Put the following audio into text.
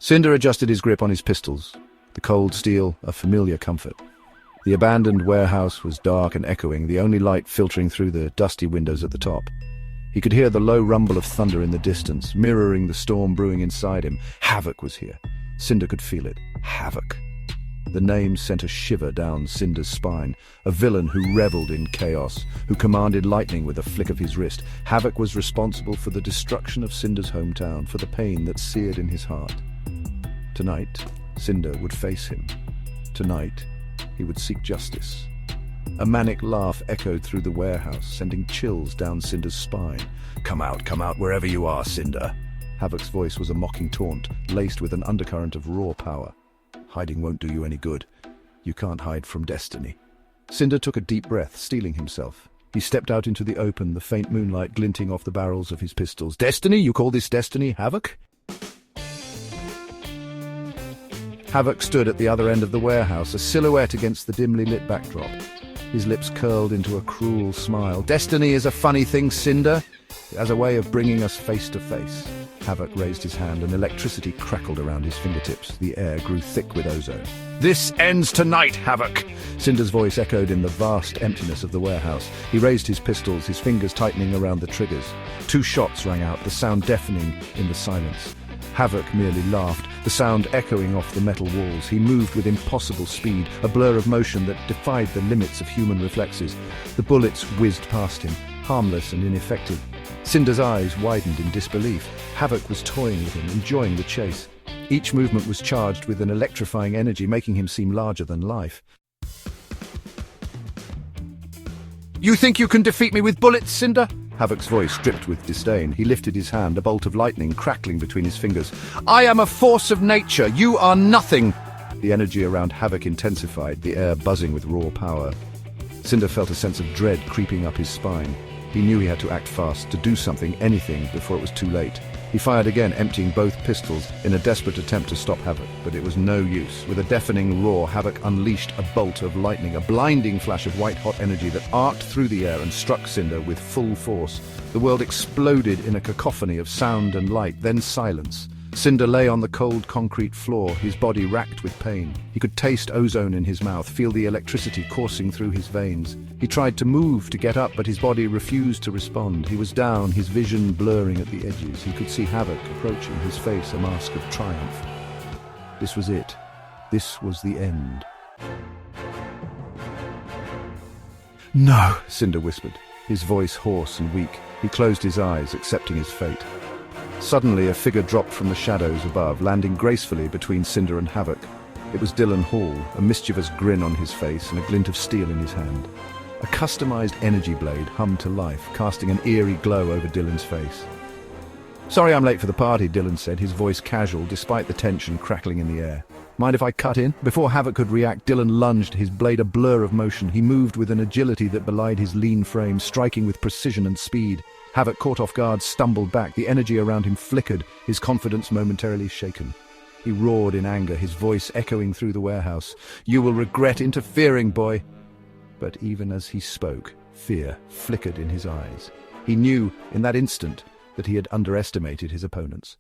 Cinder adjusted his grip on his pistols, the cold steel a familiar comfort. The abandoned warehouse was dark and echoing, the only light filtering through the dusty windows at the top. He could hear the low rumble of thunder in the distance, mirroring the storm brewing inside him. Havoc was here. Cinder could feel it. Havoc. The name sent a shiver down Cinder's spine. A villain who reveled in chaos, who commanded lightning with a flick of his wrist. Havoc was responsible for the destruction of Cinder's hometown, for the pain that seared in his heart. Tonight, Cinder would face him. Tonight, he would seek justice. A manic laugh echoed through the warehouse, sending chills down Cinder's spine. Come out, wherever you are, Cinder." Havoc's voice was a mocking taunt, laced with an undercurrent of raw power. "Hiding won't do you any good. You can't hide from destiny." Cinder took a deep breath, steeling himself. He stepped out into the open, the faint moonlight glinting off the barrels of his pistols. "Destiny? You call this destiny, Havoc?" Havoc stood at the other end of the warehouse, a silhouette against the dimly lit backdrop. His lips curled into a cruel smile. "Destiny is a funny thing, Cinder. As a way of bringing us face to face." Havoc raised his hand and electricity crackled around his fingertips. The air grew thick with ozone. "This ends tonight, Havoc!" Cinder's voice echoed in the vast emptiness of the warehouse. He raised his pistols, his fingers tightening around the triggers. 2 shots rang out, the sound deafening in the silence. Havoc merely laughed, the sound echoing off the metal walls. He moved with impossible speed, a blur of motion that defied the limits of human reflexes. The bullets whizzed past him, harmless and ineffective. Cinder's eyes widened in disbelief. Havoc was toying with him, enjoying the chase. Each movement was charged with an electrifying energy, making him seem larger than life. "You think you can defeat me with bullets, Cinder?" Havoc's voice dripped with disdain. He lifted his hand, a bolt of lightning crackling between his fingers. "I am a force of nature. You are nothing." The energy around Havoc intensified, the air buzzing with raw power. Cinder felt a sense of dread creeping up his spine. He knew he had to act fast, to do something, anything, before it was too late. He fired again, emptying both pistols in a desperate attempt to stop Havoc, but it was no use. With a deafening roar, Havoc unleashed a bolt of lightning, a blinding flash of white-hot energy that arced through the air and struck Cinder with full force. The world exploded in a cacophony of sound and light, then silence. Cinder lay on the cold concrete floor, his body racked with pain. He could taste ozone in his mouth, feel the electricity coursing through his veins. He tried to move, to get up, but his body refused to respond. He was down, his vision blurring at the edges. He could see Havoc approaching, his face a mask of triumph. This was it. This was the end. "No," Cinder whispered, his voice hoarse and weak. He closed his eyes, accepting his fate. Suddenly, a figure dropped from the shadows above, landing gracefully between Cinder and Havoc. It was Dylan Hall, a mischievous grin on his face and a glint of steel in his hand. A customized energy blade hummed to life, casting an eerie glow over Dylan's face. "Sorry I'm late for the party," Dylan said, his voice casual despite the tension crackling in the air. "Mind if I cut in?" Before Havoc could react, Dylan lunged, his blade a blur of motion. He moved with an agility that belied his lean frame, striking with precision and speed. Havoc, caught off guard, stumbled back. The energy around him flickered, his confidence momentarily shaken. He roared in anger, his voice echoing through the warehouse. "You will regret interfering, boy." But even as he spoke, fear flickered in his eyes. He knew, in that instant, that he had underestimated his opponents.